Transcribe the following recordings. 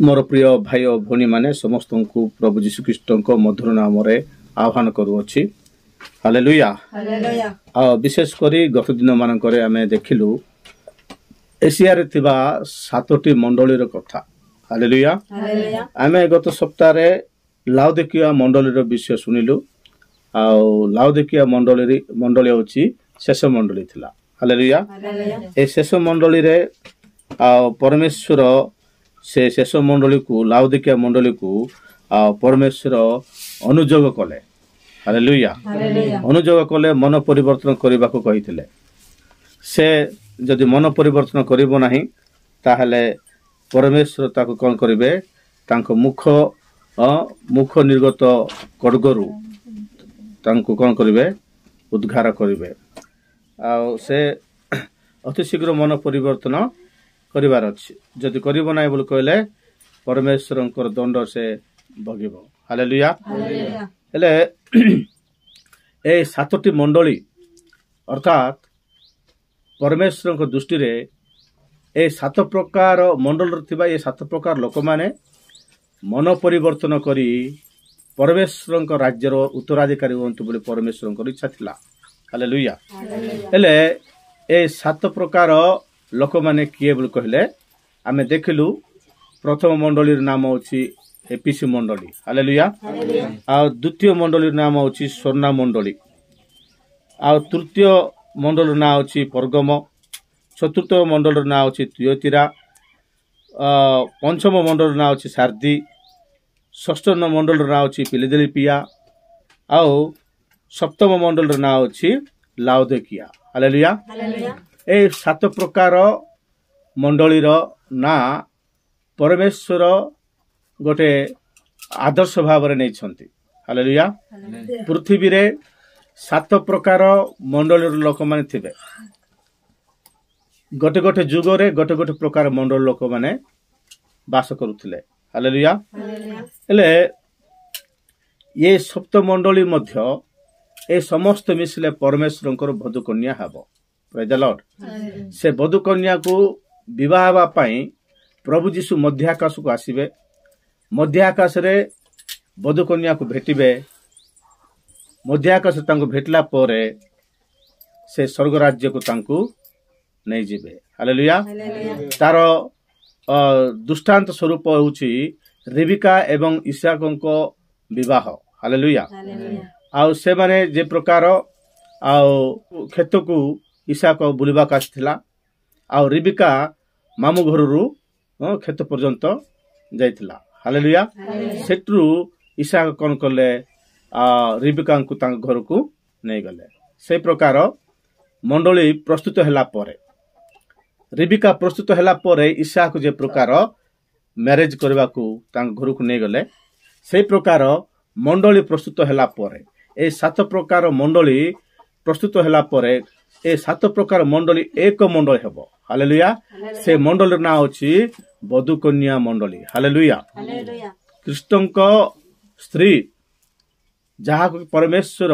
मोर प्रिय भाई और भौणी माने समस्त को प्रभु जीशुख्रीष्ट मधुर नाम आह्वान करुच्ची हालेलुया। विशेष करी गत दिन मानक आम देखिलु एशिया रे थिबा 7टी मंडलीर कथा हालेलुया। आम गत सप्ताह लाउदिकिया मंडलीर विषय शुणिलु। लाउदिकिया मंडली होची शेष मंडली थिला हालेलुया। ए शेष मंडली रे परमेश्वर से शेष मंडली को लाउदिकिया मंडली को परमेश्वर अनुजोग कले हालेलुया। अनुजोग कले मन परिवर्तन करने को कही से जदि मन परिवर्तन करिबो नाही ताहले परमेश्वर ताको कौन करिवे तांको मुख निर्गत खड्गरु तांको कौन करिवे उद्घार करिवे से अति शीघ्र मन परिवर्तन करिवार अछि। जदि करिबो नाही बोल कहले परमेश्वरंकर दंड से भगिबो हालेलुया। हेले ए 7टी मंडली अर्थात परमेश्वर दृष्टि रे ए 7 प्रकार मंडल थिबा ए 7 प्रकार लोक माने मन परिवर्तन करी परमेश्वर राज्यर उत्तराधिकारी होंतु बोली परमेश्वर इच्छा थिला हालेलुया। हेले ए 7 प्रकार लोक माने किए बोली कहले आमे देखिलु प्रथम मंडलीर नाम होची एपीसी मंडली हालेलुया। आ द्वितीय मंडलीर नाम होची स्वर्णा मंडली। आ तृतीय मंडल ना होची परगम। चतुर्थ मंडल ना होची तियोतिरा। पंचम मंडल ना होची सार्दी। षष्ठ मंडल ना होची फिलाडेल्फिया। आउ सप्तम मंडल ना होची लाउदिकिया हालेलुया। ए 7 प्रकार मंडलीर ना परमेश्वर गोटे आदर्श भाव नहीं छंती हालेलुया। पृथ्वी रे 7 प्रकार मंडल लोक माने थिबे। गोटे गोटे जुग रे गोटे गोटे प्रकार मंडल लोक माने वास करुथिले हालेलुया। हेले ये सप्त मंडली मध्य ए समस्त मिसले परमेश्वरंकर वधु कन्या हबो प्रेज द लॉर्ड। से वधु कन्या को विवाह हवा पई प्रभु यीशु मध्य आकाश को आसीबे। मध्य आकाश रे वधु कन्या को भेटिबे। मध्य आकाश तांको भेटला परे से स्वर्ग राज्य को तांको नहीं जिबे हालेलुया। तार दृष्टांत स्वरूप होउची रिबिका एवं इसहाकको विवाह हालेलुया। आ से माने जे प्रकार आ खेत को इसहाक बुलिबा कास्थिला आ रिबिका मामु घररू खेत पर्यंत जाइथिला हालेलुया। सेट्रु इसहाक कोन करले रिबिका को तांक घर को नहीं गले। से प्रकार मंडली प्रस्तुत हैला परे रिबिका प्रस्तुत हैला परे इसहाक जे प्रकार मैरिज करबा को तांक घर को नहीं गले से प्रकार मंडली प्रस्तुत हैला परे ए 7 प्रकार मंडली प्रस्तुत हैला परे ए 7 प्रकार मंडली एक मंडल हेबो हालेलुया। से मंडल ना होची वधु कन्या मंडली हालेलुया। कृष्णक स्त्री जहा परमेश्वर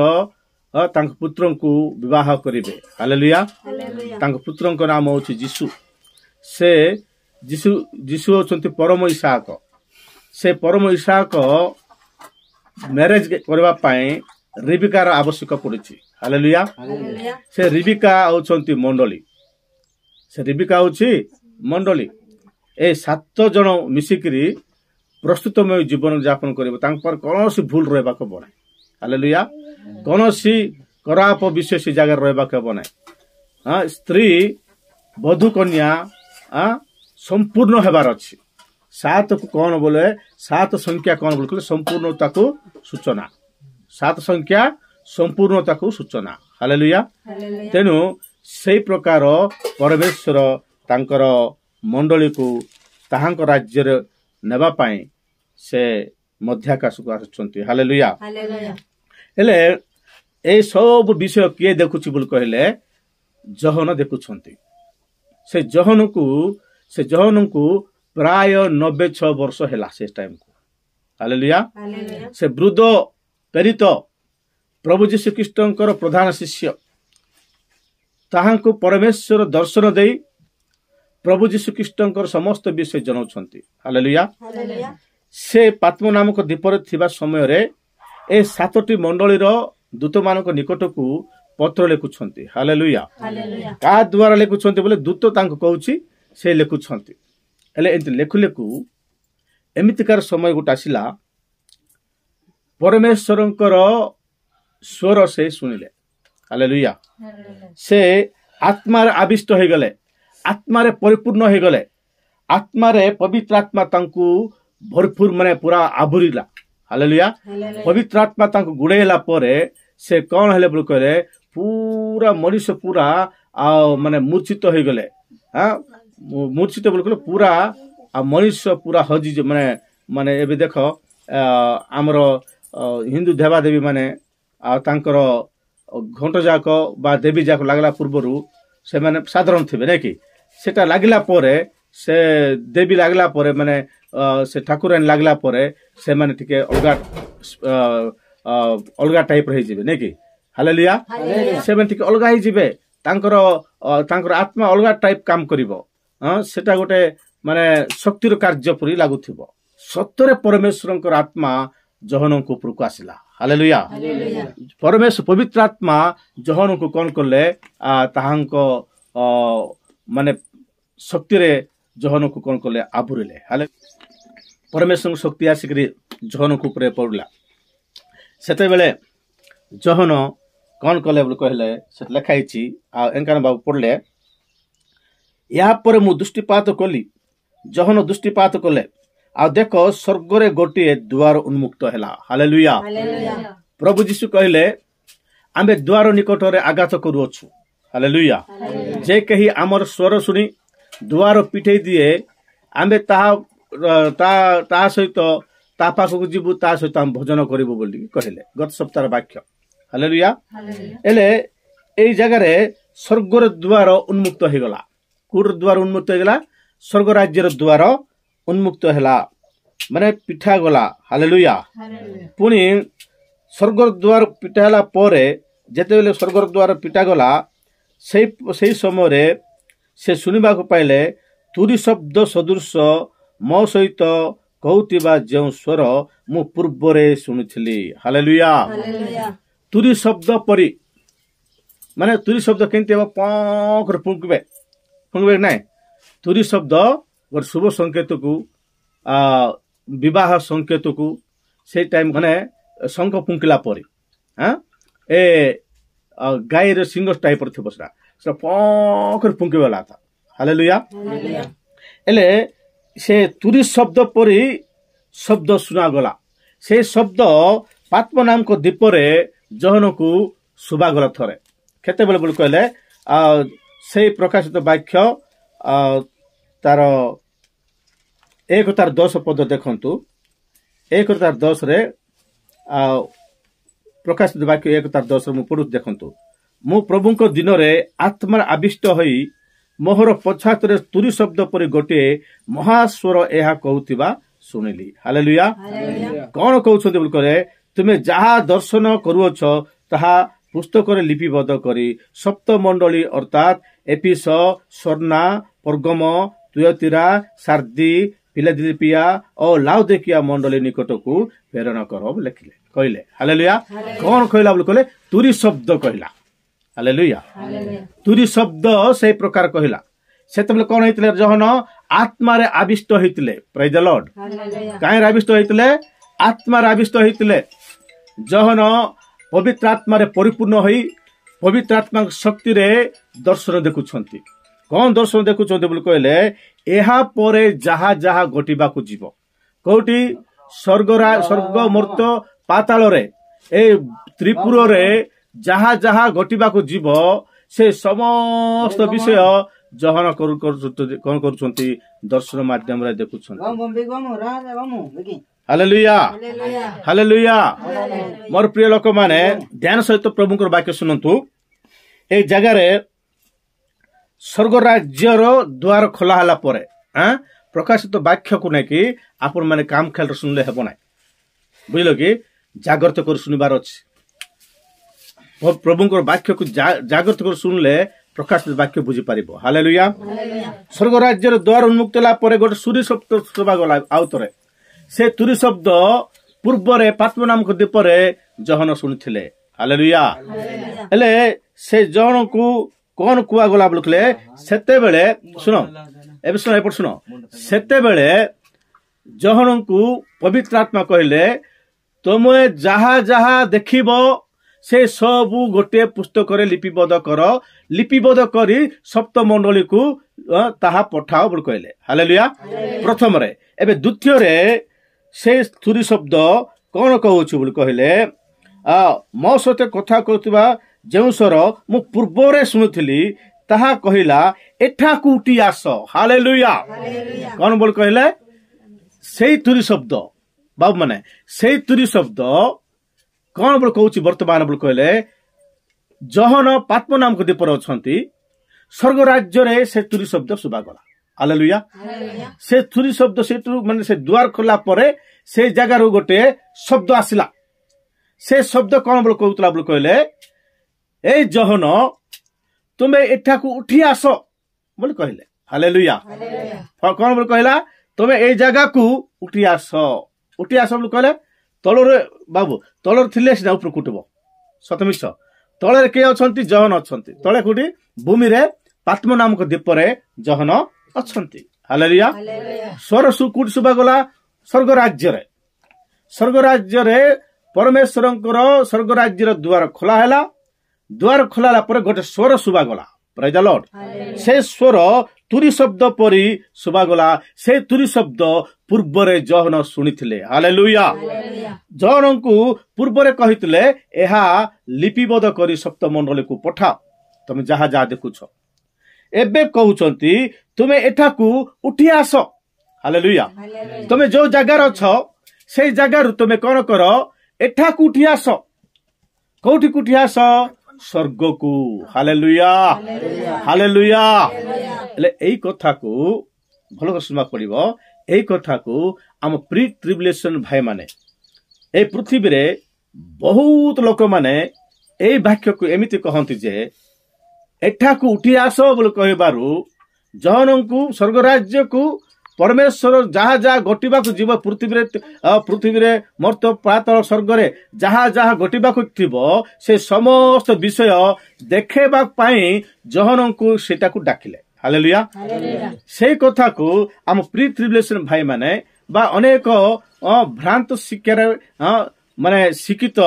तांक पुत्र को विवाह करिवे हालेलुया। तांक पुत्र को नाम होची जीशु। से जीशु होचंती परम इसहाक। से परम इसहाक मैरिज करबा पई रिबिकार आवश्यक पड़ुची हालेलुया। से रिबिका होचंती मंडली। से रिबिका होची मंडली। ए 7 जन मिसिकरी प्रस्तुतमय जीवन यापन करिवे। तांक पर कोनोसी भूल रहबा को बने हालेलुया। कोनोसी खराब विशेष जगह रहबा के बने। स्त्री वधु कन्या संपूर्ण हेबार अछि। 7 को कौन बोले 7 संख्या कौन बोले संपूर्णता को सूचना। 7 संख्या संपूर्णता को सूचना हालेलुया। तेनु से प्रकार परमेश्वर तांकर मंडली को ताहांक राज्य नेबा पाई से मध्याकाश को आसुचंती हालेलुया। हेले ए सब विषय किए देखुची बोल कहले जहन देखुछंती। से जहन को प्राय 96 वर्ष हैला से टाइम को हालेलुया। से वृद्ध प्रेरित प्रभु यीशु ख्रीष्टंकर प्रधान शिष्य ताहांको परमेश्वर दर्शन देई प्रभु जीशु ख्रीष्टଙ୍କର ସମସ୍ତ ବିଷୟ ଜଣାଉଛନ୍ତି। ହାଲେଲୁୟା। ସେ ପାତ୍ମ ନାମକ ଦ୍ୱୀପରେ ଥିବା ସମୟରେ ଏ 7ଟି ମଣ୍ଡଳୀର ଦୂତମାନଙ୍କ ନିକଟକୁ ପତ୍ର ଲେଖୁଛନ୍ତି। ହାଲେଲୁୟା। କାହା ଦ୍ୱାରା ଲେଖୁଛନ୍ତି ବୋଲେ ଦୂତ ତାଙ୍କୁ କହୁଛି, ସେ ଲେଖୁଛନ୍ତି। ହେଲେ ଏମିତି ଲେଖୁ ଲେଖୁ ଏମିତିକାର ସମୟ ଗୋଟେ ଆସିଲା, ପରମେଶ୍ୱରଙ୍କର ସ୍ୱର ସେ ଶୁଣିଲେ। ହାଲେଲୁୟା। ସେ ଆତ୍ମାରେ ଆବିଷ୍ଟ ହେଇଗଲେ, ଆତ୍ମାରେ ପରିପୂର୍ଣ୍ଣ ହେଇଗଲେ, ଆତ୍ମାରେ ପବିତ୍ର ଆତ୍ମା ତାଙ୍କୁ ଭରପୁର ମାନେ ପୁରା ଆବୁରିଲା। ହାଲେଲୁୟା। ପବିତ୍ର ଆତ୍ମା ତାଙ୍କୁ ଗୁଡେଇଲା ପରେ ସେ କଣ ହେଲେ ବୋଲି କହିଲେ, ପୁରା ମଣିଷ ପୁରା ମାନେ ମୂର୍ଚ୍ଛିତ ହେଇଗଲେ। ମୂର୍ଚ୍ଛିତ ବୋଲି କହିଲେ ପୁରା ମଣିଷ ପୁରା ହଜି ମାନେ ମାନେ ଏବେ ଦେଖ ଆମର ହିନ୍ଦୁ ଦେବାଦେବୀ ମାନେ ଆଉ ତାଙ୍କର ଘଣ୍ଟ ଯାକ ବା ଦେବୀ ଯାକ ଲାଗିଲା ପୂର୍ବରୁ ସେମାନେ ସାଧାରଣ ଥିବେ ନାଇଁ କି, ସେଟା ଲାଗିଲା ପରେ ସେ ଦେବୀ ଲାଗିଲା ପରେ ମାନେ ସେ ଠାକୁରାଣୀ ଲାଗିଲା ପରେ ସେମାନେ ଟିକେ ଅଲଗା ଟାଇପର ହେଇଯିବେ ନାଇଁ କି। ହାଲେଲୁୟା। ସେମାନେ ଟିକେ ଅଲଗା ହେଇଯିବେ, ତାଙ୍କର ଆତ୍ମା ଅଲଗା ଟାଇପ କାମ କରିବ। ସେଟା ଗୋଟେ ମାନେ ଶକ୍ତିର କାର୍ଯ୍ୟ ପରି ଲାଗୁଥିବ। ସତରେ ପରମେଶ୍ୱରଙ୍କର ଆତ୍ମା ଜହନଙ୍କ ଉପରକୁ ଆସିଲା। ହାଲେଲୁୟା। ପରମେଶ୍ୱର ପବିତ୍ର ଆତ୍ମା ଜହନକୁ କଣ କଲେ, ତାହାଙ୍କ ମାନେ ଶକ୍ତିରେ ଜହନକୁ କଣ କଲେ, ଆବୁରିଲେ। ହାଲେ ପରମେଶ୍ୱରଙ୍କ ଶକ୍ତି ଆସିକରି ଜହନକୁ ଉପରେ ପଡିଲା। ସେତେବେଳେ ଜହନ କଣ କଲେ ବୋଲି କହିଲେ, ସେଟା ଲେଖା ହେଇଛି। ଆଉ ଏଙ୍କାନ ବାବୁ ପଢିଲେ, ଏହାପରେ ମୁଁ ଦୃଷ୍ଟିପାତ କଲି, ଜହନ ଦୃଷ୍ଟିପାତ କଲେ, ଆଉ ଦେଖ ସ୍ୱର୍ଗରେ ଗୋଟିଏ ଦୁଆର ଉନ୍ମୁକ୍ତ ହେଲା। ହାଲେଲୁୟା। ପ୍ରଭୁ ଯୀଶୁ କହିଲେ, ଆମେ ଦୁଆର ନିକଟରେ ଆଘାତ କରୁଅଛୁ। ହାଲେଲୁୟା। ଯେ କେହି ଆମର ସ୍ୱର ଶୁଣି ଦୁଆର ପିଠେଇ ଦିଏ, ଆମେ ତା ସହିତ ତା ପାଖକୁ ଯିବୁ, ତା ସହିତ ଆମେ ଭୋଜନ କରିବୁ ବୋଲି କହିଲେ। ଗତ ସପ୍ତାହର ବାକ୍ୟ। ହାଲେଲୁୟା। ହେଲେ ଏଇ ଜାଗାରେ ସ୍ୱର୍ଗର ଦ୍ୱାର ଉନ୍ମୁକ୍ତ ହେଇଗଲା। କୋଉର ଦ୍ୱାର ଉନ୍ମୁକ୍ତ ହେଇଗଲା? ସ୍ୱର୍ଗ ରାଜ୍ୟର ଦ୍ୱାର ଉନ୍ମୁକ୍ତ ହେଲା, ମାନେ ପିଠା ଗଲା। ହାଲେଲୁୟା। ପୁଣି ସ୍ୱର୍ଗର ଦ୍ୱାର ପିଠା ହେଲା ପରେ ଯେତେବେଳେ ସ୍ୱର୍ଗର ଦ୍ୱାର ପିଠା ଗଲା, ସେଇ ସମୟରେ ସେ ଶୁଣିବାକୁ ପାଇଲେ ତୁରୀ ଶବ୍ଦ ସଦୃଶ ମୋ ସହିତ କହୁଥିବା ଯେଉଁ ସ୍ୱର ମୁଁ ପୂର୍ବରେ ଶୁଣିଥିଲି। ହାଲେଲୁୟା। ତୁରୀ ଶବ୍ଦ ପରି, ମାନେ ତୁରୀ ଶବ୍ଦ କେମିତି ହେବ? ପଙ୍କରେ ଫୁଙ୍କିବେ ନାଇଁ। ତୁରୀ ଶବ୍ଦ ଗୋଟେ ଶୁଭ ସଂକେତକୁ, ବିବାହ ସଂକେତକୁ ସେଇ ଟାଇମ ମାନେ ଶଙ୍ଖ ଫୁଙ୍କିଲା ପରି, ଏ ଗାଈର ସିଂହ ଟାଇପର ଥିବ, ସେଟା ପଙ୍କରେ ଫୁଙ୍କିଗଲା। ହାଲେଲୁୟା। ହେଲେ ସେ ତୁରୀ ଶବ୍ଦ ପରି ଶବ୍ଦ ଶୁଣାଗଲା। ସେ ଶବ୍ଦ ପାତ୍ମ ନାମକ ଦ୍ୱୀପରେ ଜହନକୁ ଶୁଭାଗଲା ଥରେ। କେତେବେଳେ ବୋଲି କହିଲେ, ସେଇ ପ୍ରକାଶିତ ବାକ୍ୟ ତାର 1:10 ପଦ ଦେଖନ୍ତୁ। 1:10 ପ୍ରକାଶିତ ବାକ୍ୟ 1:10 ମୁଁ ପଢୁଛି, ଦେଖନ୍ତୁ। ମୁଁ ପ୍ରଭୁଙ୍କ ଦିନରେ ଆତ୍ମାରେ ଆବିଷ୍ଟ ହୋଇ ମୋହର ପଛାତରେ ତୁରୀ ଶବ୍ଦ ପରି ଗୋଟିଏ ମହାସ୍ୱର ଏହା କହୁଥିବା ଶୁଣିଲି। ହାଲେଲୁୟା। କଣ କହୁଛନ୍ତି ବୋଲି କହିଲେ, ତୁମେ ଯାହା ଦର୍ଶନ କରୁଅଛ ତାହା ପୁସ୍ତକରେ ଲିପିବଦ୍ଧ କରି ସପ୍ତ ମଣ୍ଡଳୀ ଅର୍ଥାତ୍ ଏଫିସ, ସ୍ମର୍ଣ୍ଣା, ପର୍ଗମ, ତୁୟତିରା, ସାର୍ଦି, ଫିଲାଦେଲଫିଆ ଓ ଲାଉଦିକିଆ ମଣ୍ଡଳୀ ନିକଟକୁ ପ୍ରେରଣ କର ଲେଖିଲେ, କହିଲେ। ହାଲେଲୁୟା। କଣ କହିଲା ବୋଲି କହିଲେ? ତୁରୀ ଶବ୍ଦ କହିଲା। ହାଲେଲୁୟା। ତୁରୀ ଶବ୍ଦ ସେଇ ପ୍ରକାର କହିଲା। ସେତେବେଳେ କଣ ହେଇଥିଲେ? ଜହନ ଆତ୍ମାରେ ଆବିଷ୍ଟ ହେଇଥିଲେ। ପ୍ରେଜ୍ ଦ ଲର୍ଡ। କାହିଁରେ ଆବିଷ୍ଟ ହେଇଥିଲେ? ଆତ୍ମାରେ ଆବିଷ୍ଟ ହେଇଥିଲେ। ଜହନ ପବିତ୍ର ଆତ୍ମାରେ ପରିପୂର୍ଣ୍ଣ ହୋଇ ପବିତ୍ର ଆତ୍ମାଙ୍କ ଶକ୍ତିରେ ଦର୍ଶନ ଦେଖୁଛନ୍ତି। କଣ ଦର୍ଶନ ଦେଖୁଛନ୍ତି ବୋଲି କହିଲେ, ଏହା ପରେ ଯାହା ଯାହା ଘଟିବାକୁ ଯିବ। କୋଉଠି? ସ୍ୱର୍ଗ, ମର୍ତ୍ତ୍ୟ, ପାତାଳରେ, ଏ ତ୍ରିପୁରରେ ଯାହା ଯାହା ଘଟିବାକୁ ଯିବ, ସେ ସମସ୍ତ ବିଷୟ ଜହନ କଣ କରୁଛନ୍ତି? ଦର୍ଶନ ମାଧ୍ୟମରେ ଦେଖୁଛନ୍ତି। ହାଲେଲୁୟା। ହାଲେଲୁୟା। ମୋର ପ୍ରିୟ ଲୋକମାନେ, ଧ୍ୟାନ ସହିତ ପ୍ରଭୁଙ୍କର ବାକ୍ୟ ଶୁଣନ୍ତୁ। ଏଇ ଜାଗାରେ ସ୍ୱର୍ଗ ରାଜ୍ୟର ଦ୍ୱାର ଖୋଲା ହେଲା ପରେ ପ୍ରକାଶିତ ବାକ୍ୟକୁ ନେଇକି ଆପଣ ମାନେ କାମ ଖେଳରେ ଶୁଣିଲେ ହେବ ନାହିଁ, ବୁଝିଲ କି? ଜାଗ୍ରତ କରି ଶୁଣିବାର ଅଛି। ପ୍ରଭୁଙ୍କର ବାକ୍ୟକୁ ଜାଗ୍ରତ କରି ଶୁଣିଲେ ପ୍ରକାଶିତ ବାକ୍ୟ ବୁଝିପାରିବ। ହାଲେଲୁୟା। ସ୍ୱର୍ଗ ରାଜ୍ୟର ଦ୍ୱାର ଉନ୍ମୁକ୍ତ ହେଲା ପରେ ଗୋଟେ ତୁରୀ ଶବ୍ଦ ଶୁଭାଗଲା ଆଉ ଥରେ। ସେ ତୁରୀ ଶବ୍ଦ ପୂର୍ବରେ ପାତ୍ମ ନାମକ ଦ୍ୱୀପରେ ଜହନ ଶୁଣିଥିଲେ। ହାଲେଲୁୟା। ହେଲେ ସେ ଜହନକୁ କଣ କୁହାଗଲା ବୋଲୁଥିଲେ ସେତେବେଳେ ଶୁଣ ଏବେ ଶୁଣ ଏପଟେ ଶୁଣ ସେତେବେଳେ ଜହନଙ୍କୁ ପବିତ୍ର ଆତ୍ମା କହିଲେ ତମେ ଯାହା ଯାହା ଦେଖିବ ସେ ସବୁ ଗୋଟିଏ ପୁସ୍ତକରେ ଲିପିବଦ୍ଧ କର, ଲିପିବଦ୍ଧ କରି ସପ୍ତ ମଣ୍ଡଳୀକୁ ତାହା ପଠାଅ ବୋଲି କହିଲେ। ହାଲେଲୁୟା। ପ୍ରଥମରେ ଏବେ ଦ୍ୱିତୀୟରେ ସେ ତୁରୀ ଶବ୍ଦ କଣ କହୁଛୁ ବୋଲି କହିଲେ ମୋ ସହିତ କଥା କହୁଥିବା ଯେଉଁ ସ୍ୱର ମୁଁ ପୂର୍ବରେ ଶୁଣୁଥିଲି ତାହା କହିଲା ଏଠାକୁ ଉଠି ଆସ। ହାଲେଲୁୟା। କଣ ବୋଲି କହିଲେ ସେଇ ତୁରୀ ଶବ୍ଦ ବାବୁ ମାନେ ସେଇ ତୁରୀ ଶବ୍ଦ କଣ ବୋଲି କହୁଛି ବର୍ତ୍ତମାନ ବୋଲି କହିଲେ ଜହନ ପାତ୍ମ ନାମକ ଦ୍ୱୀପରେ ଅଛନ୍ତି, ସ୍ୱର୍ଗ ରାଜ୍ୟରେ ସେ ତୁରୀ ଶବ୍ଦ ଶୁଭାଗଲା। ହାଲେଲୁୟା। ସେ ତୁରୀ ଶବ୍ଦ ସେଠୁ ମାନେ ସେ ଦ୍ୱାର ଖୋଲା ପରେ ସେ ଜାଗାରୁ ଗୋଟେ ଶବ୍ଦ ଆସିଲା। ସେ ଶବ୍ଦ କଣ ବୋଲି କହୁଥିଲା ବୋଲି କହିଲେ ଏଇ ଜହନ ତୁମେ ଏଠାକୁ ଉଠି ଆସ ବୋଲି କହିଲେ। ହାଲେଲୁୟା। କଣ ବୋଲି କହିଲା ତୁମେ ଏଇ ଜାଗାକୁ ଉଠି ଆସ। ଉଠି ଆସ ବୋଲି କହିଲେ ତଳରେ ବାବୁ ତଳରେ ଥିଲେ ସିନା ଉପରକୁ ଉଠିବ। ସତମିଛ ତଳରେ କିଏ ଅଛନ୍ତି? ଜହନ ଅଛନ୍ତି। ତଳେ କୋଉଠି? ଭୂମିରେ ପାତ୍ମ ନାମକ ଦ୍ୱୀପରେ ଜହନ ଅଛନ୍ତି। ହାଲେଲୁୟା। ସ୍ୱର କୋଉଠି ଶୁଭାଗଲା? ସ୍ୱର୍ଗ ରାଜ୍ୟରେ। ସ୍ୱର୍ଗ ରାଜ୍ୟରେ ପରମେଶ୍ୱରଙ୍କର ସ୍ୱର୍ଗ ରାଜ୍ୟର ଦ୍ୱାର ଖୋଲା ହେଲା। ଦ୍ୱାର ଖୋଲା ହେଲା ପରେ ଗୋଟେ ସ୍ୱର ଶୁଭାଗଲା। ପ୍ରେଜ୍ ଦ ଲର୍ଡ। ସେ ସ୍ୱର ତୁରୀ ଶବ୍ଦ ପରି ଶୁଭାଗଲା। ସେ ତୁରୀ ଶବ୍ଦ ପୂର୍ବରେ ଜହନ ଶୁଣିଥିଲେ। ହାଲେଲୁୟା। ଜହନଙ୍କୁ ପୂର୍ବରେ କହିଥିଲେ ଏହା ଲିପିବଦ୍ଧ କରି ସପ୍ତ ମଣ୍ଡଳୀକୁ ପଠାଅ ତମେ ଯାହା ଯାହା ଦେଖୁଛ। ଏବେ କହୁଛନ୍ତି ତୁମେ ଏଠାକୁ ଉଠି ଆସ। ହାଲେଲୁୟା। ତମେ ଯୋଉ ଜାଗାରେ ଅଛ ସେଇ ଜାଗାରୁ ତୁମେ କଣ କର? ଏଠାକୁ ଉଠି ଆସ। କୋଉଠିକୁ ଉଠି ଆସ? ସ୍ୱର୍ଗକୁ। ହାଲେଲୁୟା। ହାଲେଲୁୟା। ହେଲେ ଏଇ କଥାକୁ ଭଲ କରି ଶୁଣିବାକୁ ପଡିବ। ଏଇ କଥାକୁ ଆମ ପ୍ରି ଟ୍ରିବୁଲେସନ ଭାଇ ମାନେ এই ପୃଥିବୀରେ ବହୁତ ଲୋକମାନେ এই ବାକ୍ୟକୁ ଏମିତି କହନ୍ତି ଯେ ଏଠାକୁ ଉଠି ଆସ ବୋଲି କହିବାରୁ ଜହନଙ୍କୁ ସ୍ୱର୍ଗ ରାଜ୍ୟକୁ ପରମେଶ୍ୱର ଯାହା ଯାହା ଘଟିବାକୁ ଯିବ ପୃଥିବୀରେ ମର୍ତ୍ତ୍ୟ ପାତାଳ ସ୍ୱର୍ଗରେ ଯାହା ଯାହା ଘଟିବାକୁ ଥିବ ସେ ସମସ୍ତ ବିଷୟ ଦେଖେଇବା ପାଇଁ ଜହନଙ୍କୁ ସେଟାକୁ ଡାକିଲେ। ହାଲେଲୁୟା। ସେଇ କଥାକୁ ଆମ ପ୍ରି ଟ୍ରିବୁଲେସନ ଭାଇ ମାନେ ବା ଅନେକ ଭ୍ରାନ୍ତ ଶିକ୍ଷାରେ ମାନେ ଶିକ୍ଷିତ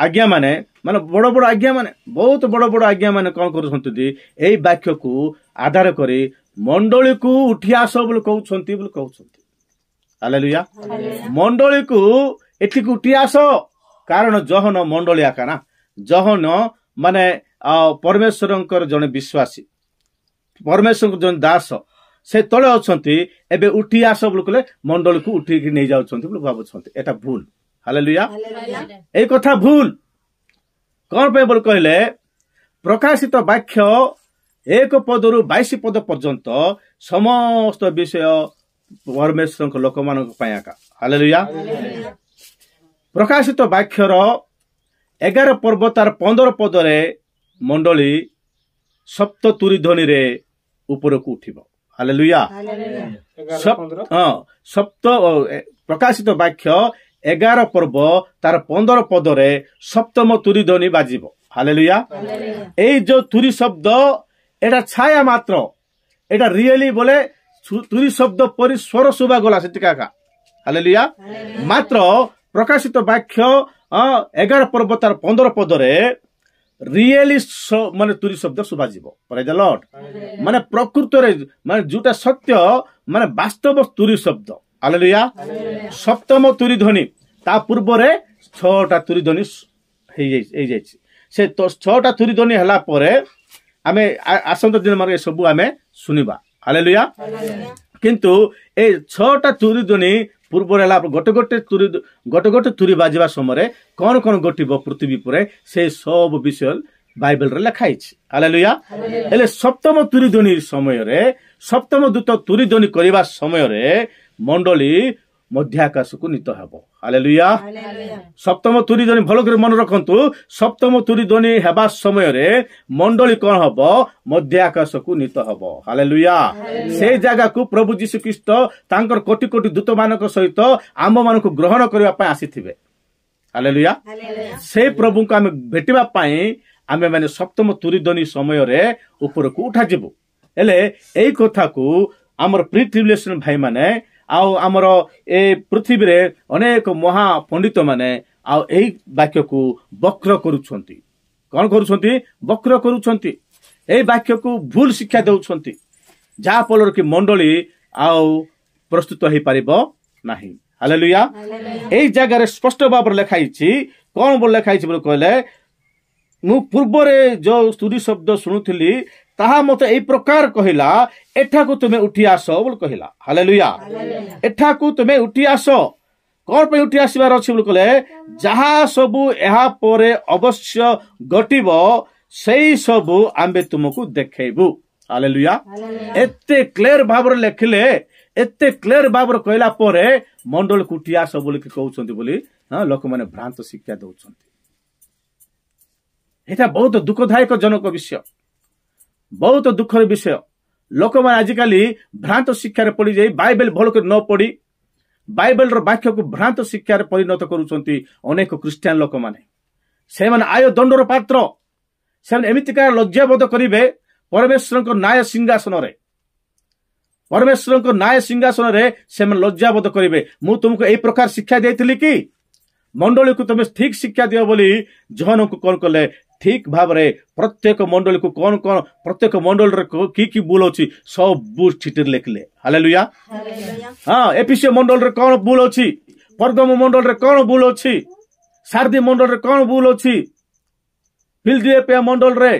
ଆଜ୍ଞା ମାନେ ବଡ ବଡ ଆଜ୍ଞା ମାନେ ବହୁତ ବଡ ବଡ ଆଜ୍ଞା ମାନେ କଣ କରୁଛନ୍ତି? ଏଇ ବାକ୍ୟକୁ ଆଧାର କରି ମଣ୍ଡଳୀକୁ ଉଠି ଆସ ବୋଲି କହୁଛନ୍ତି। ହାଲେଲୁୟା। ମଣ୍ଡଳୀକୁ ଏଠିକୁ ଉଠି ଆସ କାରଣ ଜହନ ମଣ୍ଡଳୀ ଆକା ନା। ଜହନ ମାନେ ପରମେଶ୍ୱରଙ୍କର ଜଣେ ବିଶ୍ୱାସୀ, ପରମେଶ୍ୱରଙ୍କ ଜଣେ ଦାସ। ସେ ତଳେ ଅଛନ୍ତି। ଏବେ ଉଠି ଆସ ବୋଲି କହିଲେ ମଣ୍ଡଳୀକୁ ଉଠିକି ନେଇ ଯାଉଛନ୍ତି ବୋଲି ଭାବୁଛନ୍ତି। ଏଟା ଭୁଲ। ହାଲେଲୁୟା। ଏଇ କଥା ଭୁଲ। କଣ ପାଇଁ ବୋଲି କହିଲେ ପ୍ରକାଶିତ ବାକ୍ୟ 1 ପଦରୁ 22 ପଦ ପର୍ଯ୍ୟନ୍ତ ସମସ୍ତ ବିଷୟ ପରମେଶ୍ୱରଙ୍କ ଲୋକମାନଙ୍କ ପାଇଁ ଆକା। ହାଲେଲୁୟା। ପ୍ରକାଶିତ ବାକ୍ୟର 11 ପର୍ବ ତାର 15 ପଦରେ ମଣ୍ଡଳୀ ସପ୍ତ ତୁରୀ ଧ୍ୱନିରେ ଉପରକୁ ଉଠିବ। ହାଲେଲୁୟା। ସପ୍ତ ପ୍ରକାଶିତ ବାକ୍ୟ 11 ପର୍ବ ତାର 15 ପଦରେ ସପ୍ତମ ତୁରୀ ଧ୍ୱନି ବାଜିବ। ହାଲେଲୁୟା। ଏଇ ଯୋଉ ତୁରୀ ଶବ୍ଦ ଏଟା ଛାୟା ମାତ୍ର। ଏଟା ରିଏଲି ବୋଲେ ତୁରୀ ଶବ୍ଦ ପରି ସ୍ୱର ଶୁଭାଗଲା ସେଠିକା। ହାଲେଲୁୟା। ମାତ୍ର ପ୍ରକାଶିତ ବାକ୍ୟ 11 ପର୍ବ ତାର 15 ପଦରେ ରିଏଲି ମାନେ ତୁରୀ ଶବ୍ଦ ଶୁଭାଯିବ। ପ୍ରେଜ୍ ଦ ଲର୍ଡ। ମାନେ ପ୍ରକୃତରେ ମାନେ ଯୋଉଟା ସତ୍ୟ ମାନେ ବାସ୍ତବ ତୁରୀ ଶବ୍ଦ। ହାଲେଲୁୟା। ସପ୍ତମ ତୁରୀ ଧ୍ୱନି ତା ପୂର୍ବରେ 6ଟା ତୁରୀ ଧ୍ୱନି ହେଇଯାଇଛି। ସେ 6ଟା ତୁରୀ ଧ୍ୱନି ହେଲା ପରେ ଆମେ ଆସନ୍ତା ଦିନ ମାନେ ସବୁ ଆମେ ଶୁଣିବା। ହାଲେଲୁୟା। କିନ୍ତୁ এই 6ଟା ତୁରୀ ଧ୍ୱନି ପୂର୍ବରେ ହେଲା ଗୋଟେ ଗୋଟେ ତୁରୀ ବାଜିବା ସମୟରେ କଣ କଣ ଘଟିବ ପୃଥିବୀ ଉପରେ ସେ ସବୁ ବିଷୟ ବାଇବେଲରେ ଲେଖା ହେଇଛି। ହାଲେଲୁୟା। ହେଲେ ସପ୍ତମ ତୁରୀ ଧ୍ୱନି ସମୟରେ ସପ୍ତମ ଦୂତ ତୁରୀ ଧ୍ୱନି କରିବା ସମୟରେ ମଣ୍ଡଳୀ ମଧ୍ୟ ଆକାଶକୁ ନୀତ ହେବ। ହାଲେଲୁୟା। ସପ୍ତମ ତୁରୀ ଧ୍ୱନି ଭଲ କରି ମନେ ରଖନ୍ତୁ। ସପ୍ତମ ତୁରୀ ଧ୍ୱନି ହେବା ସମୟରେ ମଣ୍ଡଳୀ କଣ ହବ? ମଧ୍ୟ ଆକାଶକୁ ନୀତ ହବ। ହାଲେଲୁୟା। ସେଇ ଜାଗାକୁ ପ୍ରଭୁ ଯୀଶୁ ଖ୍ରୀଷ୍ଟ ତାଙ୍କର କୋଟି କୋଟି ଦୂତ ମାନଙ୍କ ସହିତ ଆମ ମାନଙ୍କୁ ଗ୍ରହଣ କରିବା ପାଇଁ ଆସିଥିବେ। ହାଲେଲୁୟା। ସେଇ ପ୍ରଭୁଙ୍କୁ ଆମେ ଭେଟିବା ପାଇଁ ଆମେ ମାନେ ସପ୍ତମ ତୁରୀ ଧ୍ୱନି ସମୟରେ ଉପରକୁ ଉଠାଯିବୁ। ହେଲେ ଏଇ କଥାକୁ ଆମର ପ୍ରି ଟ୍ରିବ୍ୟୁଲେସନ ଭାଇ ମାନେ ଆଉ ଆମର ଏ ପୃଥିବୀରେ ଅନେକ ମହା ପଣ୍ଡିତ ମାନେ ଆଉ ଏଇ ବାକ୍ୟକୁ ବକ୍ର କରୁଛନ୍ତି। କଣ କରୁଛନ୍ତି? ବକ୍ର କରୁଛନ୍ତି। ଏଇ ବାକ୍ୟକୁ ଭୁଲ ଶିକ୍ଷା ଦେଉଛନ୍ତି, ଯାହା ଫଳରେ କି ମଣ୍ଡଳୀ ଆଉ ପ୍ରସ୍ତୁତ ହେଇପାରିବ ନାହିଁ। ହାଲେଲୁୟା। ଏଇ ଜାଗାରେ ସ୍ପଷ୍ଟ ଭାବରେ ଲେଖା ହେଇଛି। କଣ ବୋଲି ଲେଖା ହେଇଛି ବୋଲି କହିଲେ, ମୁଁ ପୂର୍ବରେ ଯୋଉ ସ୍ତୁତି ଶବ୍ଦ ଶୁଣୁଥିଲି ତାହା ମତେ ଏଇ ପ୍ରକାର କହିଲା, ଏଠାକୁ ତୁମେ ଉଠି ଆସ ବୋଲି କହିଲା। ହାଲେଲୁୟା। ଏଠାକୁ ତୁମେ ଉଠି ଆସ। କଣ ପାଇଁ ଉଠି ଆସିବାର ଅଛି ବୋଲି କହିଲେ, ଯାହା ସବୁ ଏହା ପରେ ଅବଶ୍ୟ ଘଟିବ ସେଇ ସବୁ ଆମେ ତୁମକୁ ଦେଖେଇବୁ। ହାଲେଲୁୟା। ଏତେ କ୍ଲିୟର ଭାବରେ ଲେଖିଲେ, ଏତେ କ୍ଲିୟର ଭାବରେ କହିଲା ପରେ ମଣ୍ଡଳକୁ ଉଠି ଆସ ବୋଲି କହୁଛନ୍ତି ବୋଲି ଲୋକମାନେ ଭ୍ରାନ୍ତ ଶିକ୍ଷା ଦଉଛନ୍ତି। ଏଇଟା ବହୁତ ଦୁଃଖଦାୟକ ଜନକ ବିଷୟ, ବହୁତ ଦୁଃଖର ବିଷୟ। ଲୋକମାନେ ଆଜିକାଲି ଭ୍ରାନ୍ତ ଶିକ୍ଷାରେ ପଡିଯାଇ ବାଇବେଲ ଭଲ କରି ନ ପଢି ବାଇବେଲର ବାକ୍ୟକୁ ଭ୍ରାନ୍ତ ଶିକ୍ଷାରେ ପରିଣତ କରୁଛନ୍ତି ଅନେକ ଖ୍ରୀଷ୍ଟିଆନ ଲୋକମାନେ। ସେମାନେ ଆୟ ଦଣ୍ଡର ପାତ୍ର। ସେମାନେ ଏମିତିକା ଲଜ୍ଜାବୋଧ କରିବେ ପରମେଶ୍ୱରଙ୍କ ନ୍ୟାୟ ସିଂହାସନରେ। ପରମେଶ୍ୱରଙ୍କ ନ୍ୟାୟ ସିଂହାସନରେ ସେମାନେ ଲଜ୍ଜାବୋଧ କରିବେ। ମୁଁ ତୁମକୁ ଏଇ ପ୍ରକାର ଶିକ୍ଷା ଦେଇଥିଲି କି? ମଣ୍ଡଳୀକୁ ତମେ ଠିକ ଶିକ୍ଷା ଦିଅ ବୋଲି ଜହନକୁ କଣ କଲେ? ଠିକ ଭାବରେ ପ୍ରତ୍ୟେକ ମଣ୍ଡଳୀକୁ କଣ କଣ ପ୍ରତ୍ୟେକ ମଣ୍ଡଳୀରେ କି ଭୁଲ ଅଛି ସବୁ ଚିଠିରେ ଲେଖିଲେ। ହାଲେଲୁୟା। ଏଫିସିଓ ମଣ୍ଡଳୀରେ କଣ ଭୁଲ ଅଛି, ପରଗମ ମଣ୍ଡଳୀରେ କଣ ଭୁଲ ଅଛି, ସାର୍ଦି ମଣ୍ଡଳୀରେ କଣ ଭୁଲ ଅଛି, ଫିଲଦେଲଫିଆ ମଣ୍ଡଳୀରେ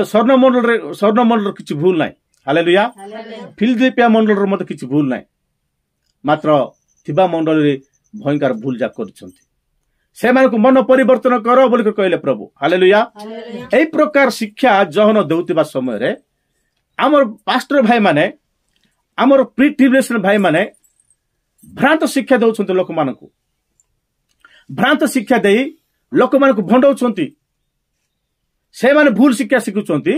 ସ୍ୱର୍ଣ୍ଣ ମଣ୍ଡଳୀରେ କିଛି ଭୁଲ ନାହିଁ। ହାଲେଲୁୟା। ଫିଲଦେଲଫିଆ ମଣ୍ଡଳୀରେ ମତେ କିଛି ଭୁଲ ନାହିଁ, ମାତ୍ର ଥିବା ମଣ୍ଡଳୀରେ ଭୟଙ୍କର ଭୁଲ ଯାକ କରିଛନ୍ତି। ସେମାନଙ୍କୁ ମନ ପରିବର୍ତ୍ତନ କର ବୋଲି କହିଲେ ପ୍ରଭୁ। ହାଲେଲୁୟା। ଏଇ ପ୍ରକାର ଶିକ୍ଷା ଜହନ ଦେଉଥିବା ସମୟରେ ଆମର ପାଷ୍ଟର ଭାଇ ମାନେ, ଆମର ପ୍ରି ଟ୍ରିବ୍ୟୁଲେସନ ଭାଇ ମାନେ ଭ୍ରାନ୍ତ ଶିକ୍ଷା ଦେଉଛନ୍ତି ଲୋକମାନଙ୍କୁ। ଭ୍ରାନ୍ତ ଶିକ୍ଷା ଦେଇ ଲୋକମାନଙ୍କୁ ଭଣ୍ଡଉଛନ୍ତି। ସେମାନେ ଭୁଲ ଶିକ୍ଷା ଶିଖୁଛନ୍ତି,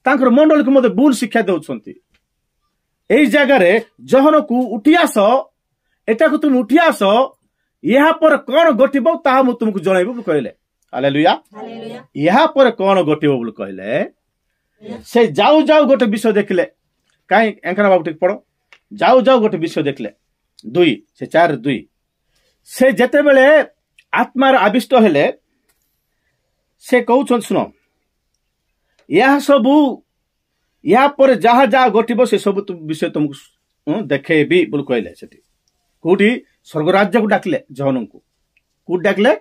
ତାଙ୍କର ମଣ୍ଡଳୀକୁ ମଧ୍ୟ ଭୁଲ ଶିକ୍ଷା ଦେଉଛନ୍ତି। ଏଇ ଜାଗାରେ ଜହନକୁ ଉଠି ଆସ, ଏଟାକୁ ତୁମେ ଉଠି ଆସ, ଏହା ପରେ କଣ ଘଟିବ ତାହା ମୁଁ ତୁମକୁ ଜଣାଇବି ବୋଲି କହିଲେ। ହାଲେଲୁୟା। ଏହା ପରେ କଣ ଘଟିବ ବୋଲି କହିଲେ, ସେ ଯାଉ ଯାଉ ଗୋଟେ ବିଷୟ ଦେଖିଲେ। କାହିଁ ଏଙ୍କନା ବାବୁ ଟିକେ ପଢ। ଯାଉ ଯାଉ ଗୋଟେ ବିଷୟ ଦେଖିଲେ 2 ସେ 4:2। ସେ ଯେତେବେଳେ ଆତ୍ମାର ଆବିଷ୍ଟ ହେଲେ, ସେ କହୁଛନ୍ତି ଶୁଣ, ଏହା ପରେ ଯାହା ଯାହା ଘଟିବ ସେ ସବୁ ବିଷୟ ତୁମକୁ ଦେଖେଇବି ବୋଲି କହିଲେ। ସେଠି କୋଉଠି? ସ୍ୱର୍ଗରାଜ୍ୟକୁ ଡାକିଲେ ଜହନଙ୍କୁ। କୋଉଠି ଡାକିଲେ?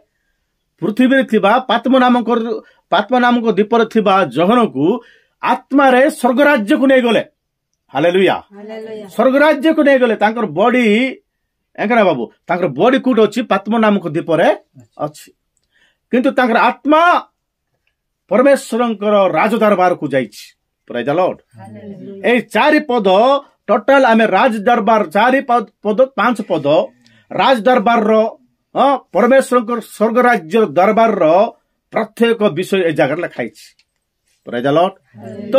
ପୃଥିବୀରେ ଥିବା ପାତ୍ମ ନାମକ ଦ୍ୱୀପରେ ଥିବା ଜହନକୁ ଆତ୍ମାରେ ସ୍ୱର୍ଗରାଜ୍ୟକୁ ନେଇଗଲେ। ହାଲେଲୁୟା। ସ୍ୱର୍ଗରାଜ୍ୟକୁ ନେଇଗଲେ। ତାଙ୍କର ବଡି ଏଙ୍କନା ବାବୁ, ତାଙ୍କର ବଡି କୋଉଠି ଅଛି? ପାତ୍ମ ନାମକ ଦ୍ୱୀପରେ ଅଛି, କିନ୍ତୁ ତାଙ୍କର ଆତ୍ମା ପରମେଶ୍ୱରଙ୍କର ରାଜ ଦରବାରକୁ ଯାଇଛି। ପ୍ରେଜ୍ ଦ ଲର୍ଡ। ଏଇ 4 ପଦ ଟୋଟାଲ ଆମେ ରାଜ ଦରବାର 4 ପଦ 5 ପଦ ରାଜ ଦରବାରର ପରମେଶ୍ୱରଙ୍କ ସ୍ୱର୍ଗ ରାଜ୍ୟ ଦରବାରର ପ୍ରତ୍ୟେକ ବିଷୟ ଏ ଜାଗାରେ ଲେଖା ହେଇଛି। ପ୍ରେଜ୍ ଦ ଲର୍ଡ। ତ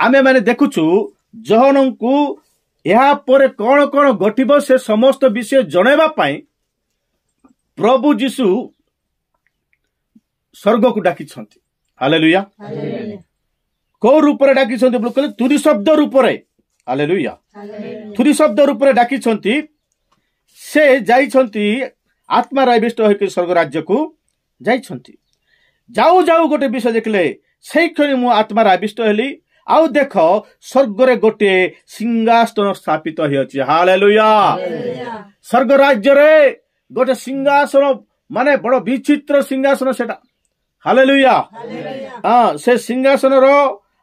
ଆମେ ମାନେ ଦେଖୁଛୁ ଜହନଙ୍କୁ ଏହା ପରେ କଣ କଣ ଘଟିବ ସେ ସମସ୍ତ ବିଷୟ ଜଣାଇବା ପାଇଁ ପ୍ରଭୁ ଯୀଶୁ ସ୍ୱର୍ଗକୁ ଡାକିଛନ୍ତି। ହାଲେଲୁୟା। କୋଉ ରୂପରେ ଡାକିଛନ୍ତି ବୋଲି କହିଲେ? ତୁରୀ ଶବ୍ଦ ରୂପରେ। ହାଲେଲୁୟା। ତୁରୀ ଶବ୍ଦ ରୂପରେ ଡାକିଛନ୍ତି। ସେ ଯାଇଛନ୍ତି ଆତ୍ମାର ଆବିଷ୍ଟ ହୋଇକି ସ୍ୱର୍ଗ ରାଜ୍ୟକୁ ଯାଇଛନ୍ତି। ଯାଉ ଯାଉ ଗୋଟେ ବିଷୟ ଦେଖିଲେ, ସେଇ କ୍ଷଣି ମୁଁ ଆତ୍ମାର ଆବିଷ୍ଟ ହେଲି, ଆଉ ଦେଖ ସ୍ୱର୍ଗରେ ଗୋଟିଏ ସିଂହାସନ ସ୍ଥାପିତ ହେଇଅଛି। ହାଲେଲୁୟା। ସ୍ୱର୍ଗ ରାଜ୍ୟରେ ଗୋଟେ ସିଂହାସନ, ମାନେ ବଡ ବିଚିତ୍ର ସିଂହାସନ ସେଟା। ହାଲେଲୁୟା। ସେ ସିଂହାସନର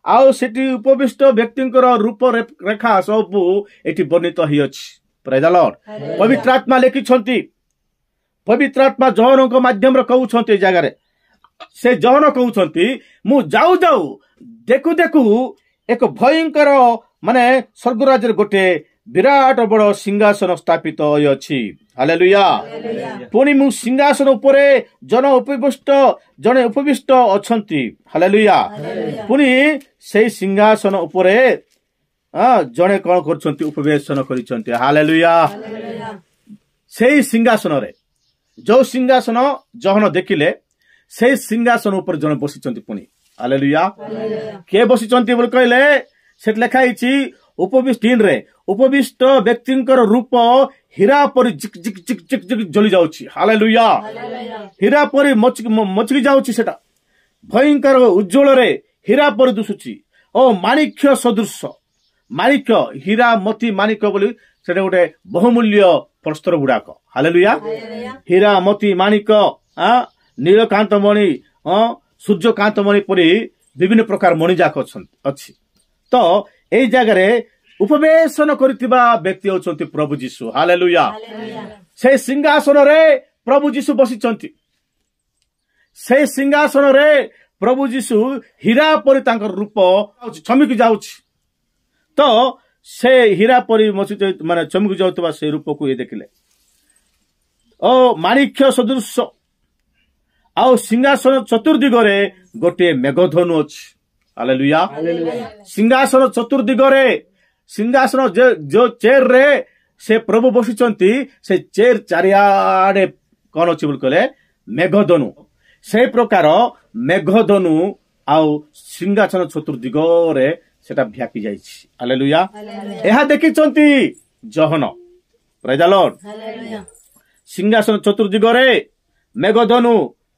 ଆଉ ସେଠି ଉପବିଷ୍ଟ ବ୍ୟକ୍ତିଙ୍କର ରୂପରେଖା ସବୁ ଏଠି ବର୍ଣ୍ଣିତ ହେଇଅଛି। ପ୍ରେଜ୍ ଦ ଲର୍ଡ। ପବିତ୍ର ଆତ୍ମା ଲେଖିଛନ୍ତି, ପବିତ୍ର ଆତ୍ମା ଜହନଙ୍କ ମାଧ୍ୟମରେ କହୁଛନ୍ତି। ଏ ଜାଗାରେ ସେ ଜହନ କହୁଛନ୍ତି, ମୁଁ ଯାଉ ଯାଉ ଦେଖୁ ଦେଖୁ ଏକ ଭୟଙ୍କର ମାନେ ସ୍ୱର୍ଗ ରାଜ୍ୟରେ ଗୋଟେ विराट बड़ सिंहासन स्थापित अछि हालेलुया पुणी मु सिंहासन उपरे जने उपविष्ट अछंती हालेलुया पुणी से सिंहासन उपरे जने कौन करछंती उपवेशन करिसंती हालेलुया से सिंहासन रे जो सिंहासन जहन देखिले से सिंहासन ऊपर जने बसिचंती पुणी हालेलुया के बसिचंती बोल कहले से लिखा हिची उपविष्ट व्यक्तिंकर रूप हीरा परी जिक जिक जिक जिक जिक जली जाउची हालेलुया हीरा परी मचकी जाउची सेटा भयंकर उज्जवल रे हीरा परी दुसुची ओ माणिक्य सदृश माणिक्य हीरा मोती माणिक्य बोली सेटा गोटे बहुमूल्य प्रस्तर गुड़ाक हालेलुया हीरा मोती माणिक्य नीलकांत मणि सूर्यकांत मणि परी विभिन्न प्रकार मणि जाक अछि तो एई जगह उपवेशन करथिबा व्यक्ति होचंती प्रभु यीशु हालेलुया से सिंहासन रे प्रभु यीशु बसिचंती से सिंहासन रे प्रभु यीशु हीरा परी तांकर रूप चमकी जाउछि तो से हीरा परी माने चमकी जाउतबा से रूप को ये देखिले ओ माणिक्य सदृश आ सिंहासन चतुर्दिगरे गोटे मेघधनु अछि हालेलुया सिंहासन चतुर्दिगरे सिंहासन जो चेयर रे से प्रभु बसिचंती से चेयर चारियाडे कौन अछि बोल कहले मेघधनु से प्रकार मेघधनु आउ सिंहासन चतुर्दिगरे सेटा व्यापी जाइछि हालेलुया एहा देखिचंती जहन प्रेज द लॉर्ड सिंहासन चतुर्दिगरे मेघधनु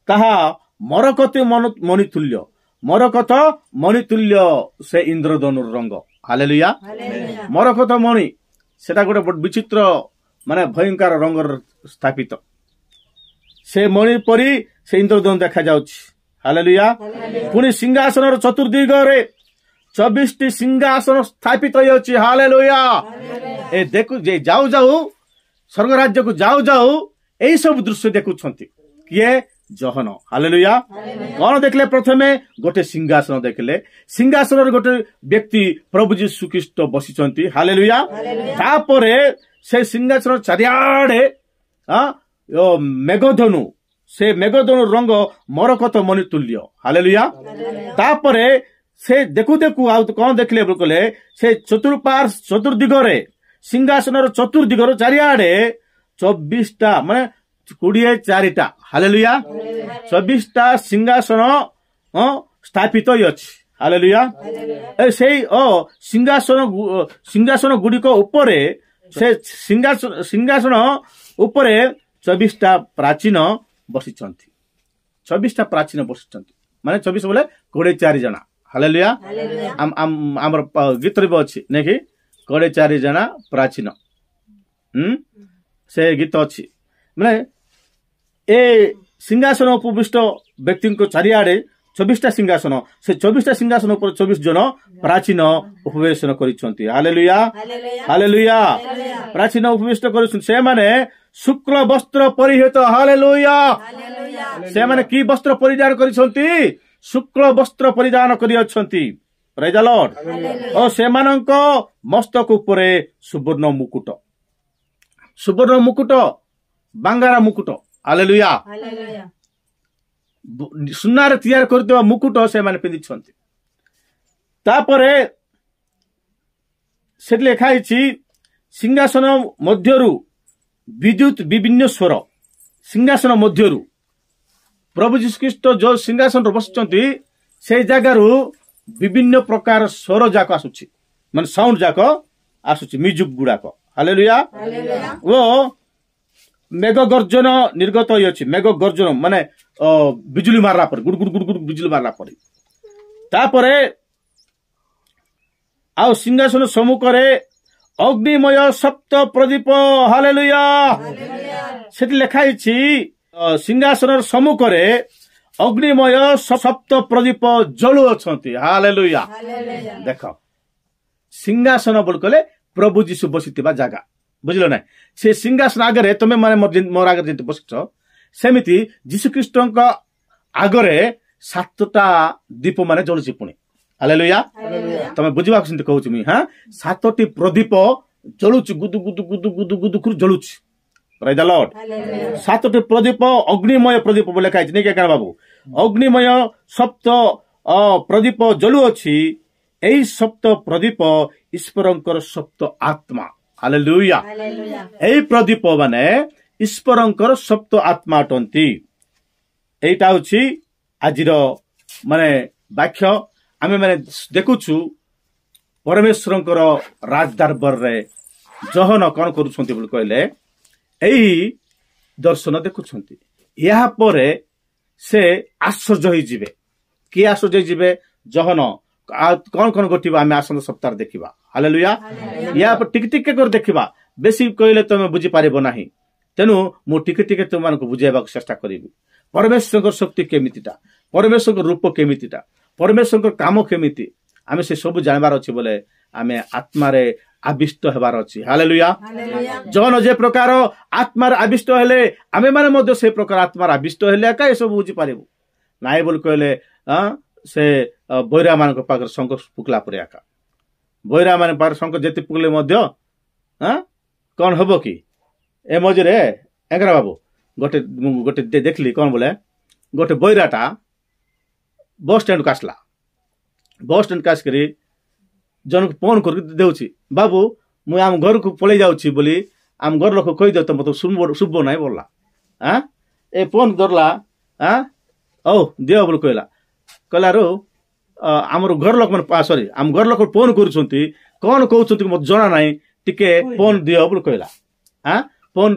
ताहा मरकत मणितुल्य से इंद्रधनु रंग हालेलुया मरकत मणि सेटा गोटे विचित्र माने भयंकर रंग स्थापित से मणि परी से इंद्रधनु देखा जाउछि हालेलुया पुणी सिंहासन चतुर्दिगरे 24 सिंहासन स्थापित होछि हालेलुया ए देखु जे जाऊ जाऊ स्वर्ग राज्य को जाऊ जाऊ एई सब दृश्य देखुछंती किए जहन हालेलुया कौन देखले प्रथमे गोटे सिंहासन देखले सिंहासन गोटे व्यक्ति प्रभु यीशु ख्रीष्ट बसिचंती हालेलुया तापरे से सिंहासन चारियाडे मेघधनु से मेघधनु रंग मरकत मणि तुल्य हालेलुया तापरे से देखु देखु आ कौन देखले बोले से चतुर्दिगरे सिंहासन चतुर्दिगर चारियाडे 24टा माने 24 हालेलुया 24टा सिंहासन स्थापित अछि हालेलुया से सिंहासन गुड़िक उपरे से सिंहासन उपरे 24टा प्राचीन बसिचंती 24टा प्राचीन बसिचंती माने 24 बोले 24 जना हालेलुया हमर गीत रे अछि नेकी 24 जना प्राचीन से गीत अछि माने ए सिंहासन उपविष्ट व्यक्ति को चारियाडे 24टा सिंहासन से 24टा सिंहासन ऊपर 24 जन प्राचीन उपवेशन करिसंती हालेलुया हालेलुया प्राचीन उपविष्ट करिसंती से माने शुक्ल वस्त्र परिहित हालेलुया से माने की वस्त्र परिधान करिसंती शुक्ल वस्त्र परिधान करि अछंती प्रेज द लॉर्ड ओ से मानक मस्तक उपरे सुवर्ण मुकुट बांगारा मुकुट हालेलुया सुनार तैयार करदेवा मुकुट से माने पिंदिछंती तापरे से लिखा हिची सिंहासन मध्यरु विद्युत विभिन्न स्वर सिंहासन मध्यरु प्रभु यीशु ख्रीष्ट जो सिंहासन बसिचंती से जगारु विभिन्न प्रकार स्वर जाक आसुची माने साउंड जाक आसुची म्यूजिक गुडाक हालेलुया वो मेघ गर्जन निर्गत होइछि मेघ गर्जन माने बिजुली मारला पर गुड गुड गुड गुड बिजुली मारला पर तापरे आ सिंहासन सम्मुखरे अग्निमय सप्त प्रदीप हालेलुया सेठी लिखा हिछि सिंहासन सम्मुखरे अग्निमय सप्त प्रदीप जलु अछंती हालेलुया देखो सिंहासन बोल कले प्रभु यीशु बसितिबा जागा बुझलो ना से सिंहासन आगरे तुमे माने मोर आगरे जेते बसिछ सेमिति यीशु ख्रीष्टक आगरे 7टा दीप जलुची पुणी हालेलुया तमे बुझिबा कहूँ मुई हाँ 7टी प्रदीप ଜଳୁଛି ଗୁଦୁ ଗୁଦୁ ଗୁଦୁ ଗୁଦୁ ଗୁଦୁ କରି ଜଳୁଛି। ପ୍ରାଇଜ୍ ଦ ଲର୍ଡ। 7ଟି ପ୍ରଦୀପ ଅଗ୍ନିମୟ ପ୍ରଦୀପ ବୋଲି ଲେଖା ହେଇଛି ନାଇଁ କାରଣ ବାବୁ ଅଗ୍ନିମୟ ସପ୍ତ ପ୍ରଦୀପ ଜଳୁଅଛି। ଏଇ ସପ୍ତ ପ୍ରଦୀପ ଈଶ୍ୱରଙ୍କର ସପ୍ତ ଆତ୍ମା। ହାଲେଲୁୟା। ଏଇ ପ୍ରଦୀପ ମାନେ ଈଶ୍ୱରଙ୍କର ସପ୍ତ ଆତ୍ମା ଅଟନ୍ତି। এইটা হচ্ছে আজির মানে বাক্য আমি মানে দেখুছু পরমেশ্বরଙ୍କର রাজ দরবারে জহন কোন করুছন্তি বলি কইলে এই দর্শন দেখুছন্তি। ইহা পরে সে আশ্চর্য হয়ে যাবে। কি আশ্চর্য হয়ে যাবে? জহন কোন কোন ঘটিবা আমি আসন্ন সপ্তাহ দেখিবা। হালেলুয়া। ইয়া টিকে টিকে করে দেখিবা। বেশি কইলে তুমি বুঝি পারিব ନାହିଁ। তেণু মু টিকে টিকে তোমাকে বুঝাইବାକୁ চেষ্টা করিবি। परमेश्वर शक्ति केमितिटा, परमेश्वर रूप केमितिटा, परमेश्वर काम केमिति आमे से सब जानबार अछि बोले आमे आत्मारे आविष्ट हेबार अछि। हालेलुया। जन जे प्रकार आत्मार आविष्ट हेले आमे माने मध्य से प्रकार आत्मार आविष्ट हेले का सब बुझी पारिबो नाइ बोल कहले से बैरा मान पाखर शंख पुकला परे आका बैरा मान पाखर शंख जेति पुकले मध्य कौन हबो कि ए मझे एंकरा बाबू गोटे गोटे देखली कौन बोले गोटे बैराटा बस स्टैंड को आसला। बस स्टैंड कास करी जन को फोन कर देउछि बाबू मु आम घर को पळै जाउछि बोली आम घर लोक कहि दे तो मत सुबो नाही बोलला। ए फोन धरला ओ दियो बोल कहला कहला रो आमर घर लोक मन सॉरी आम घर लोक फोन करूछंती कोन कहउछंती मत जणा नाही टिके फोन दियो बोल कहला। फोन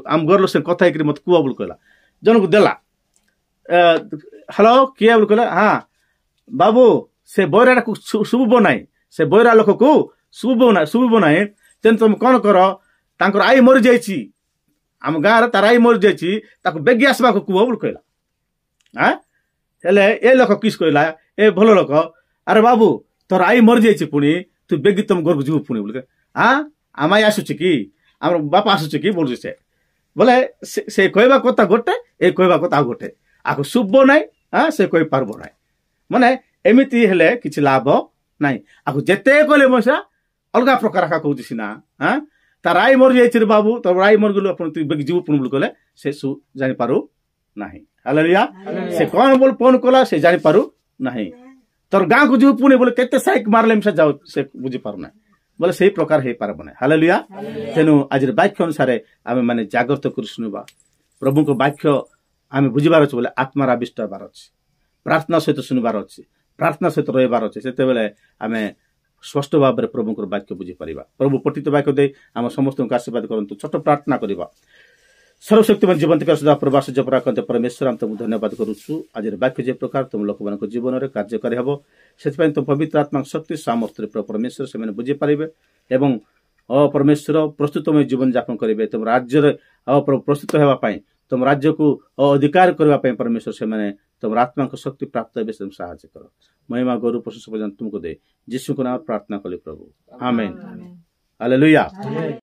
आम घर लोक से कथा करी मत कुआ बोल कहला। जन को देला हेलो किए बोल कहला। हाँ बाबू से बैरा को सुबो नाही से बैरा लोक को सुबो नाही तेन तुम कौन कर तांकर आई मरि जाइछि आम गाँव तार आई मरि जाइछि ताको बेगी आसबा को कुआ बोल कहला। हेले ए लोक किस कहला ए भलो लोक अरे बाबू तोर आई मरि जाइछि पुणी तू बेगी तुम घर को जीव पुणी बोल आम आई आसुछि कि आम बापा आसुछि कि बोल से बोले से कहबा कथा गोटे ए कहबा कथा गोटे आको सुबो नाही से कहि पारबो नाही माने एमिति हेले किछि लाभ नाही आको जेते कहले मसा अलगा प्रकार का कहउछि सिना तार आई मरि जाइछि रे बाबू तोर आई मरि गेलो अपन तू बेगी जीव पुणी बोल कहले से जानि पारु नाही। हालेलुया। से कौन बोल फोन कला से जानि पारु नाही तोर गाँ को जीव पुणी बोले केते साइक मारले मिसा जाओ से बुझी पारु नाही बोले सही प्रकार हे पारबो नाही। हालेलुया। तेनु आज वाक्य अनुसार आमे माने जागृत कर सुनबा प्रभु को वाक्य आमे बुझिबार अछि बोले आत्मार आविष्ट हेबार अछि प्रार्थना सहित सुनबार अछि प्रार्थना सहित रहबार अछि सेते बेले आमे स्पष्ट भाव में प्रभु को वाक्य बुझी पारिबा। प्रभु पठित वाक्य दे आम समस्त को आशीर्वाद करंतु। छोट प्रार्थना करिबा। सर्वशक्तिमान जीवंत सदा प्रवास जपरा करते परमेश्वर हम तुमको धन्यवाद करूछु। आज वाक्य जे प्रकार तुम लोक मान जीवन में कार्यकारी हम से तुम पवित्र आत्मा शक्ति सामर्थ्य परमेश्वर से बुझी पारे एवं परमेश्वर प्रस्तुतमय जीवन यापन करेंगे तुम राज्य प्रस्तुत होगापाई तुम राज्य को अधिकार करने परमेश्वर से तुम आत्मा को शक्ति प्राप्त हे तुम साहाय्य कर महिमा गौरव प्रशंसा तुमको दे यीशु को नाम प्रार्थना कली प्रभु आमेन। हालेलुया।